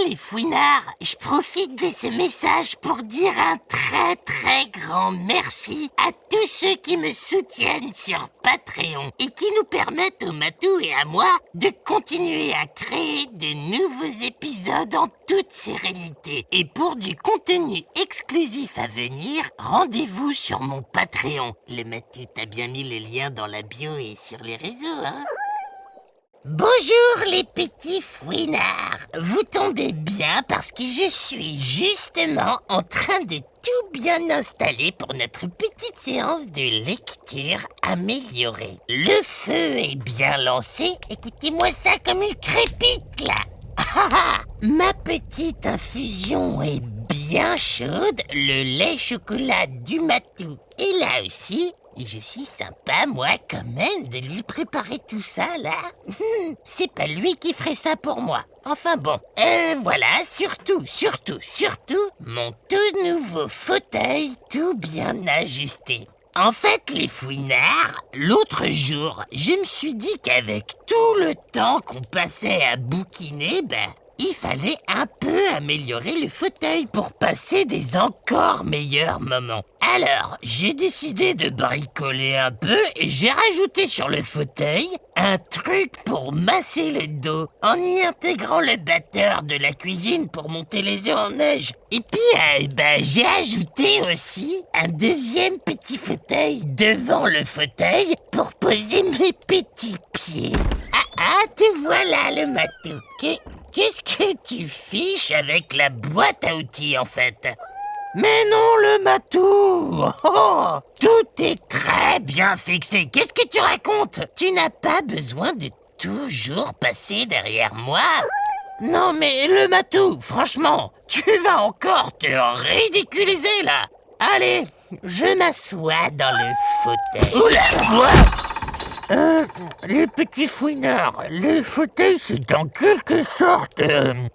les fouinards, je profite de ce message pour dire un très grand merci à tous ceux qui me soutiennent sur Patreon et qui nous permettent au Matou et à moi de continuer à créer de nouveaux épisodes en toute sérénité. Et pour du contenu exclusif à venir, rendez-vous sur mon Patreon. Le Matou, t'as bien mis les liens dans la bio et sur les réseaux, hein? Bonjour les petits fouinards, vous tombez bien parce que je suis justement en train de tout bien installer pour notre petite séance de lecture améliorée. Le feu est bien lancé, écoutez-moi ça comme il crépite là. Ma petite infusion est bien chaude, le lait chocolat du Matou est là aussi. Et je suis sympa, moi, quand même, de lui préparer tout ça, là. C'est pas lui qui ferait ça pour moi. Enfin bon, voilà, surtout, mon tout nouveau fauteuil tout bien ajusté. En fait, les fouinards, l'autre jour, je me suis dit qu'avec tout le temps qu'on passait à bouquiner, il fallait un peu améliorer le fauteuil pour passer des encore meilleurs moments. Alors, j'ai décidé de bricoler un peu et j'ai rajouté sur le fauteuil un truc pour masser le dos en y intégrant le batteur de la cuisine pour monter les œufs en neige. Et puis, j'ai ajouté aussi un deuxième petit fauteuil devant le fauteuil pour poser mes petits pieds. Te voilà le Matou. Qu'est-ce que tu fiches avec la boîte à outils, en fait? Mais non, le Matou! Oh, tout est très bien fixé. Qu'est-ce que tu racontes? Tu n'as pas besoin de toujours passer derrière moi. Non, mais le Matou, franchement, tu vas encore te ridiculiser, là. Allez, je m'assois dans le fauteuil. Oula, quoi? Les petits fouinards, le fauteuil c'est en quelque sorte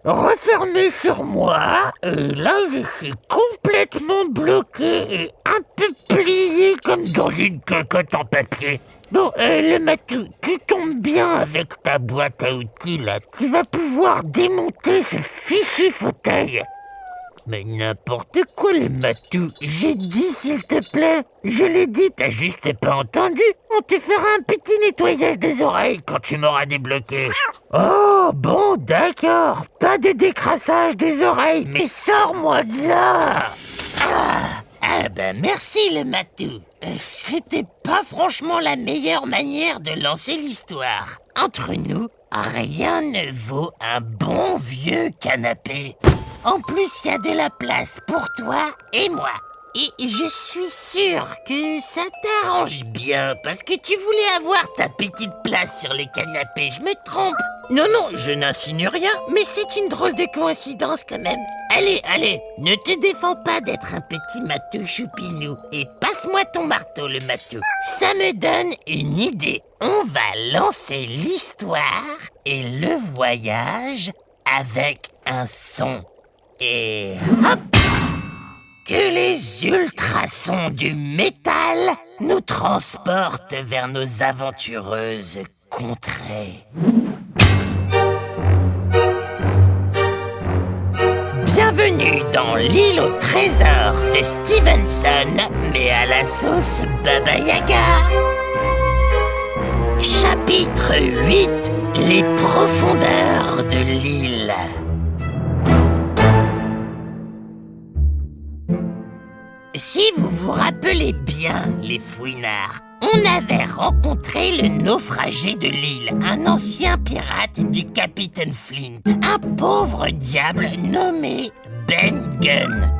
refermé sur moi, et là je suis complètement bloqué et un peu plié comme dans une cocotte en papier. Bon, le Matou, tu tombes bien avec ta boîte à outils là, tu vas pouvoir démonter ce fichu fauteuil. Mais n'importe quoi, le Matou. J'ai dit, s'il te plaît. Je l'ai dit, t'as juste pas entendu. On te fera un petit nettoyage des oreilles quand tu m'auras débloqué. Oh, bon, d'accord. Pas de décrassage des oreilles, mais sors-moi de là. Merci le Matou. C'était pas franchement la meilleure manière de lancer l'histoire. Entre nous, rien ne vaut un bon vieux canapé. En plus, il y a de la place pour toi et moi. Et je suis sûr que ça t'arrange bien parce que tu voulais avoir ta petite place sur le canapé. Je me trompe? Non, je n'insinue rien, mais c'est une drôle de coïncidence quand même. Allez, ne te défends pas d'être un petit Matou choupinou et passe-moi ton marteau, le Matou. Ça me donne une idée. On va lancer l'histoire et le voyage avec un son. Et hop! Que les ultrasons du métal nous transportent vers nos aventureuses contrées. Bienvenue dans l'île au trésor de Stevenson, mais à la sauce Baba Yaga. Chapitre 8, les profondeurs de l'île. Si vous vous rappelez bien, les fouinards, on avait rencontré le naufragé de l'île, un ancien pirate du capitaine Flint, un pauvre diable nommé Ben Gunn.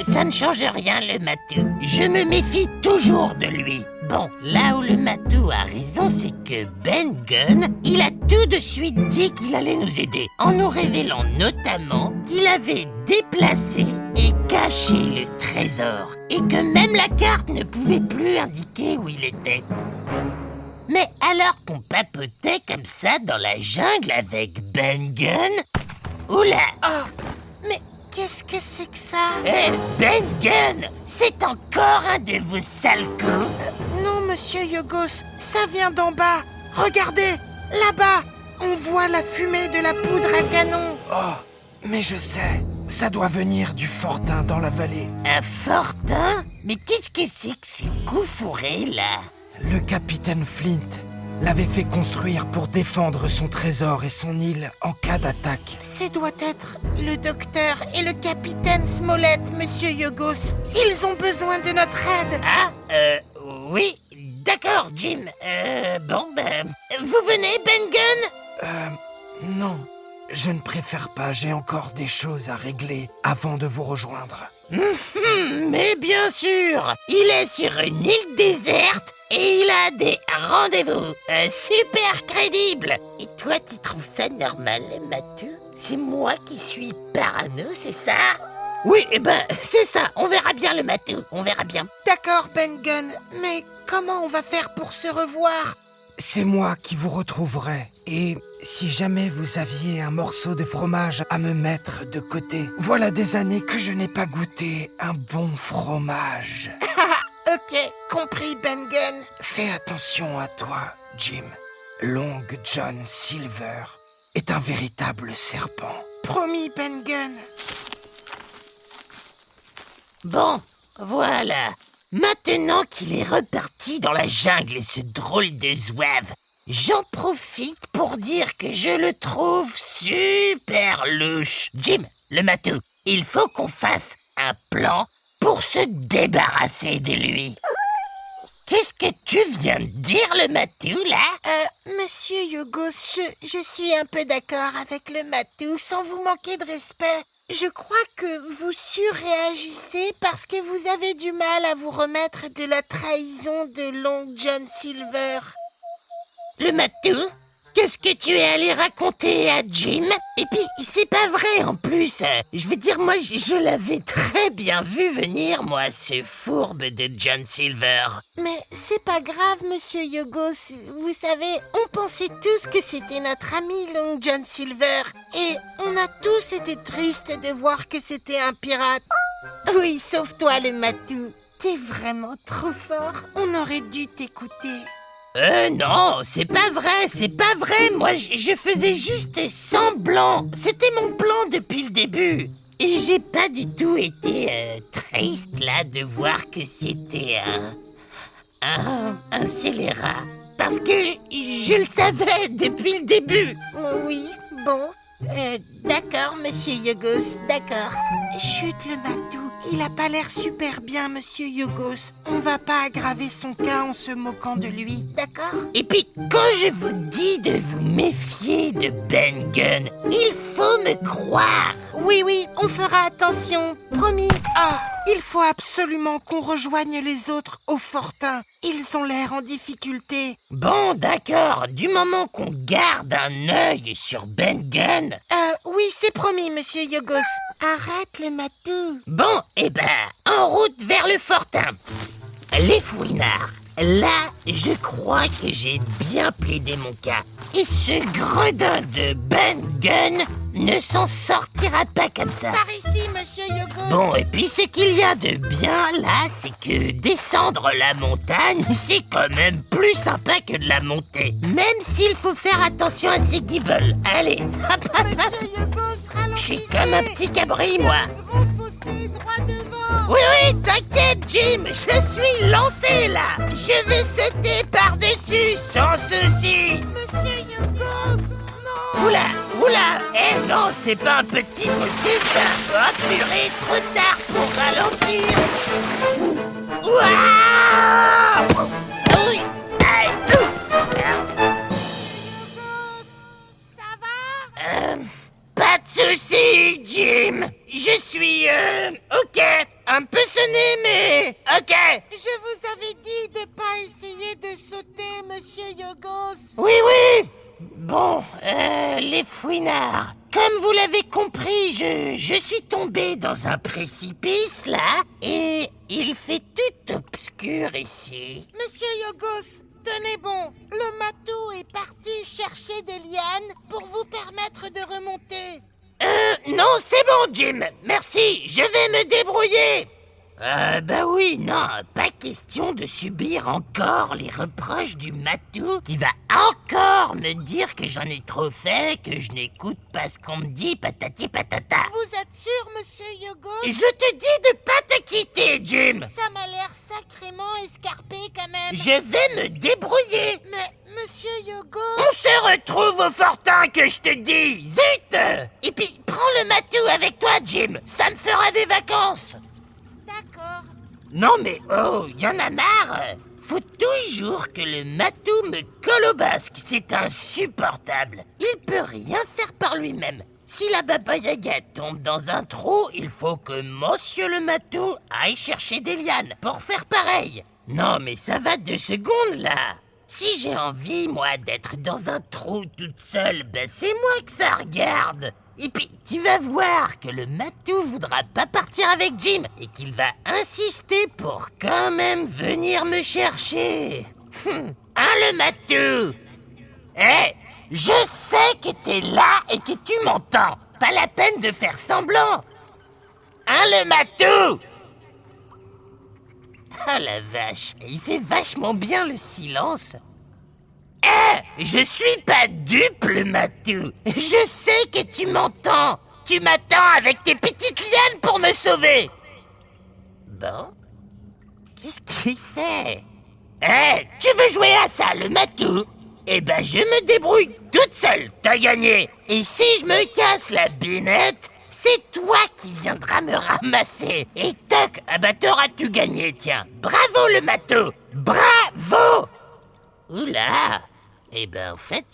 Ça ne change rien, le Matou. Je me méfie toujours de lui. Bon, là où le Matou a raison, c'est que Ben Gunn, il a tout de suite dit qu'il allait nous aider, en nous révélant notamment qu'il avait déplacé et caché le trésor, et que même la carte ne pouvait plus indiquer où il était. Mais alors qu'on papotait comme ça dans la jungle avec Ben Gunn... Oula! Oh, mais qu'est-ce que c'est que ça? Ben Gunn, c'est encore un de vos sales coups? Non, monsieur Yogos, ça vient d'en bas. Regardez, là-bas, on voit la fumée de la poudre à canon. Oh, Mais je sais, ça doit venir du fortin dans la vallée. Un fortin? Mais qu'est-ce que c'est que ces coups fourrés, là? Le capitaine Flint l'avait fait construire pour défendre son trésor et son île en cas d'attaque. Ce doit être le docteur et le capitaine Smollett, monsieur Yogos. Ils ont besoin de notre aide. Ah, oui, d'accord, Jim. Bon, vous venez, Ben Gunn? Non, je ne préfère pas, j'ai encore des choses à régler avant de vous rejoindre. Mais bien sûr, il est sur une île déserte et il a des rendez-vous super crédibles. Et toi, tu trouves ça normal, Matou? C'est moi qui suis parano, c'est ça? Oui, c'est ça. On verra bien le Matou, on verra bien. D'accord, Ben Gunn, mais comment on va faire pour se revoir? C'est moi qui vous retrouverai. Et si jamais vous aviez un morceau de fromage à me mettre de côté, voilà des années que je n'ai pas goûté un bon fromage. Ok, compris, Ben Gunn. Fais attention à toi, Jim. Long John Silver est un véritable serpent. Promis, Ben Gunn. Bon, voilà. Maintenant qu'il est reparti dans la jungle, ce drôle de zouave, j'en profite pour dire que je le trouve super louche. Jim, le matou, il faut qu'on fasse un plan pour se débarrasser de lui. Qu'est-ce que tu viens de dire, le matou, là? Monsieur Yogos, je suis un peu d'accord avec le Matou, sans vous manquer de respect. Je crois que vous surréagissez parce que vous avez du mal à vous remettre de la trahison de Long John Silver. Le matou? Qu'est-ce que tu es allé raconter à Jim? Et puis, c'est pas vrai en plus. Je veux dire, moi, je l'avais très bien vu venir, moi, ce fourbe de John Silver. Mais c'est pas grave, monsieur Yogos. Vous savez, on pensait tous que c'était notre ami Long John Silver. Et on a tous été tristes de voir que c'était un pirate. Oui, sauf toi, le Matou. T'es vraiment trop fort. On aurait dû t'écouter. Non, c'est pas vrai. Moi, je faisais juste semblant. C'était mon plan depuis le début. Et j'ai pas du tout été triste, là, de voir que c'était un scélérat. Parce que je le savais depuis le début. Oui, bon. D'accord, monsieur Yogos, d'accord. Chut, le Matou. Il a pas l'air super bien, monsieur Yogos. On va pas aggraver son cas en se moquant de lui, d'accord? Et puis, quand je vous dis de vous méfier de Ben Gunn, il faut me croire. Oui, on fera attention, promis. Ah, il faut absolument qu'on rejoigne les autres au fortin. Ils ont l'air en difficulté. Bon, d'accord, du moment qu'on garde un œil sur Ben Gunn... Oui, c'est promis, monsieur Yogos. Arrête le Matou. Bon, en route vers le fortin. Les fouinards, là, je crois que j'ai bien plaidé mon cas. Et ce gredin de Ben Gunn ne s'en sortira pas comme ça. Par ici, monsieur Yogos. Bon, et puis ce qu'il y a de bien, là, c'est que descendre la montagne, c'est quand même plus sympa que de la monter. Même s'il faut faire attention à ses guibolles. Allez, hop, hop, hop. Monsieur Yogos, ralentissez. Je suis comme un petit cabri, moi. Grand fossé droit devant. Oui, t'inquiète, Jim, je suis lancé, là. Je vais sauter par-dessus, sans souci. Monsieur Yogos, non. Oula, non, c'est pas un petit fossé, ça. Oh, purée, trop tard pour ralentir. Ouah! Oui, aïe, Ça va? pas de souci, Jim. Je suis, ok, un peu sonné, mais ok. Je vous avais dit de pas essayer de sauter, monsieur Yogos. Oui. Bon, les fouinards, comme vous l'avez compris, je suis tombé dans un précipice, là, et il fait tout obscur ici. Monsieur Yogos, tenez bon. Le Matou est parti chercher des lianes pour vous permettre de remonter. Non, c'est bon, Jim, merci, je vais me débrouiller. Bah oui, non, pas question de subir encore les reproches du matou qui va encore me dire que j'en ai trop fait, que je n'écoute pas ce qu'on me dit, patati patata. Vous êtes sûr, monsieur Yogos? Je te dis de pas te quitter, Jim. Ça m'a l'air sacrément escarpé quand même. Je vais me débrouiller. Mais, monsieur Yogos... On se retrouve au fortin que je te dis, zut. Et puis, prends le matou avec toi, Jim, ça me fera des vacances. D'accord. Non mais oh, y en a marre. Faut toujours que le matou me colle au basque, c'est insupportable. Il peut rien faire par lui-même. Si la Baba Yaga tombe dans un trou, il faut que monsieur le matou aille chercher des lianes pour faire pareil. Non mais ça va 2 secondes là. Si j'ai envie, moi, d'être dans un trou toute seule, ben c'est moi que ça regarde. Et puis, tu vas voir que le matou voudra pas partir avec Jim et qu'il va insister pour quand même venir me chercher. Hein, le matou? Je sais que t'es là et que tu m'entends. Pas la peine de faire semblant. Hein, le matou? Ah la vache, il fait vachement bien le silence. Je suis pas dupe, le matou. Je sais que tu m'entends. Tu m'attends avec tes petites lianes pour me sauver. Bon, qu'est-ce qu'il fait? Tu veux jouer à ça, le matou? Eh ben, je me débrouille toute seule. T'as gagné. Et si je me casse la binette, c'est toi qui viendras me ramasser. Et toc, ah bah t'auras-tu gagné, tiens. Bravo, le matou. Bravo. Oula. Eh ben, en fait,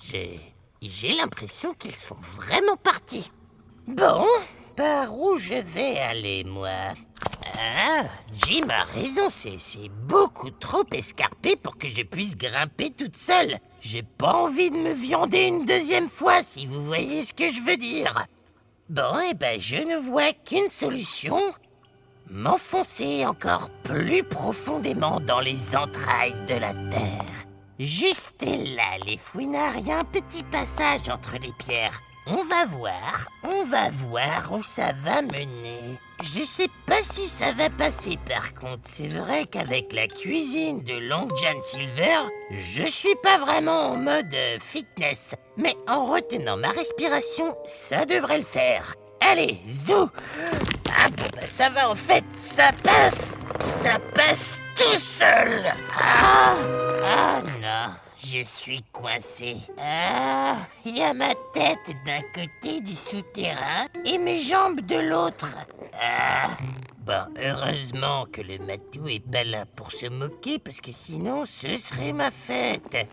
j'ai l'impression qu'ils sont vraiment partis. Bon, par où je vais aller, moi? Ah, Jim a raison, c'est beaucoup trop escarpé pour que je puisse grimper toute seule. J'ai pas envie de me viander une 2e fois, si vous voyez ce que je veux dire. Bon, eh ben, je ne vois qu'une solution. M'enfoncer encore plus profondément dans les entrailles de la terre. Juste là, les fouinards, il y a un petit passage entre les pierres. On va voir où ça va mener. Je sais pas si ça va passer par contre. C'est vrai qu'avec la cuisine de Long John Silver, je suis pas vraiment en mode fitness. Mais en retenant ma respiration, ça devrait le faire. Allez, zou! Ah bon, bah ça va en fait, ça passe tout seul. Ah non, je suis coincé. Ah, il y a ma tête d'un côté du souterrain et mes jambes de l'autre. Ah, bon, heureusement que le matou est pas là pour se moquer parce que sinon ce serait ma fête.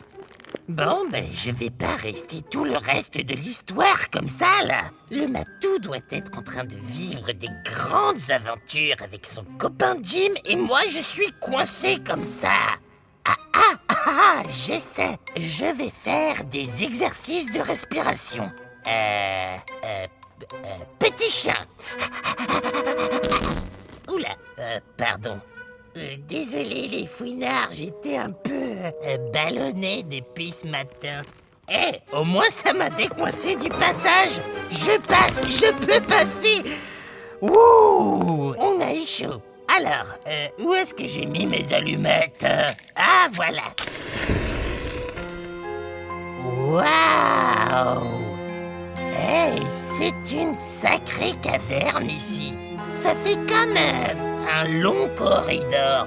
Bon, ben, je vais pas rester tout le reste de l'histoire comme ça, là. Le matou doit être en train de vivre des grandes aventures avec son copain Jim et moi, je suis coincé comme ça. Je sais. Je vais faire des exercices de respiration. Petit chien. Oula, pardon. Désolé les fouinards, j'étais un peu ballonné depuis ce matin. Au moins ça m'a décoincé du passage. Je peux passer. Ouh, on a eu chaud. Alors, où est-ce que j'ai mis mes allumettes? Ah, voilà. Waouh! C'est une sacrée caverne ici. Ça fait quand même un long corridor.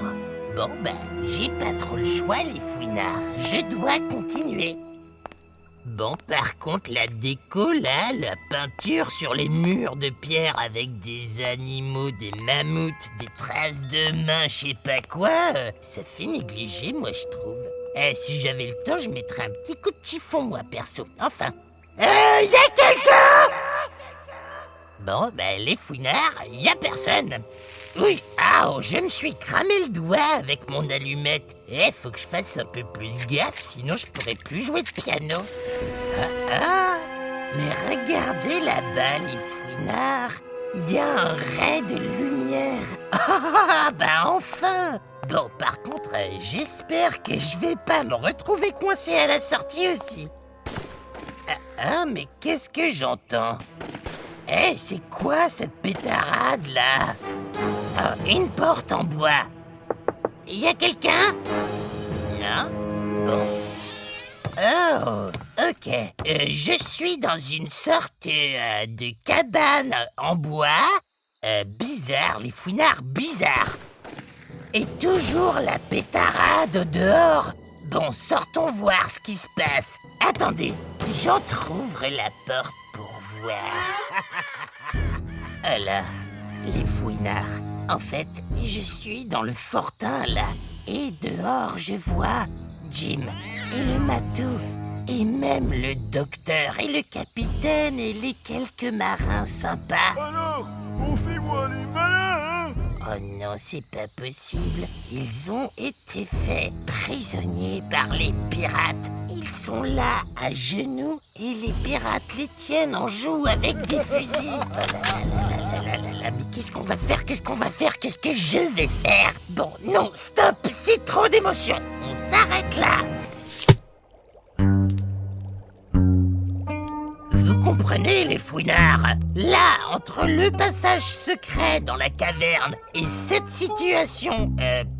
Bon, ben, j'ai pas trop le choix, les fouinards. Je dois continuer. Bon, par contre, la déco, là, la peinture sur les murs de pierre avec des animaux, des mammouths, des traces de mains, je sais pas quoi, ça fait négliger, moi, je trouve. Si j'avais le temps, je mettrais un petit coup de chiffon, moi, perso. Enfin. Y a quelqu'un? Bon, ben, les fouinards, y a personne. Oui, je me suis cramé le doigt avec mon allumette. Faut que je fasse un peu plus gaffe, sinon je pourrais plus jouer de piano. Mais regardez là-bas, les fouinards. Il y a un ray de lumière. Enfin. Bon, par contre, j'espère que je vais pas me retrouver coincé à la sortie aussi. Mais qu'est-ce que j'entends? C'est quoi cette pétarade, là? Oh, une porte en bois. Y a quelqu'un? Non? Bon. Oh, ok. Je suis dans une sorte de cabane en bois. Bizarre, les fouinards, bizarre. Et toujours la pétarade au dehors. Bon, sortons voir ce qui se passe. Attendez, j'entrouvre la porte pour voir. Voilà, les fouinards. En fait, je suis dans le fortin, là. Et dehors, je vois Jim et le matou. Et même le docteur et le capitaine et les quelques marins sympas. Alors, on fait moi les malins, hein? Oh non, c'est pas possible. Ils ont été faits prisonniers par les pirates. Ils sont là, à genoux, et les pirates les tiennent en joue avec des fusils. Oh là, mais qu'est-ce qu'on va faire? Qu'est-ce que je vais faire? Bon, non, stop, c'est trop d'émotion. On s'arrête là. Vous comprenez, les fouinards? Là, entre le passage secret dans la caverne et cette situation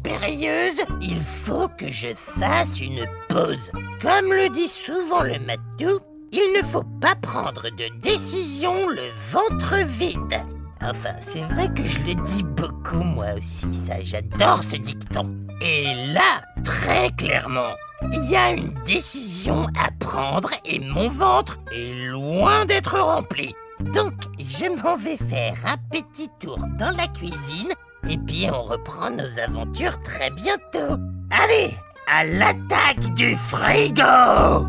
périlleuse, il faut que je fasse une pause. Comme le dit souvent le matou, il ne faut pas prendre de décision le ventre vide. Enfin, c'est vrai que je le dis beaucoup moi aussi, ça, j'adore ce dicton. Et là, très clairement, il y a une décision à prendre et mon ventre est loin d'être rempli. Donc, je m'en vais faire un petit tour dans la cuisine et puis on reprend nos aventures très bientôt. Allez, à l'attaque du frigo!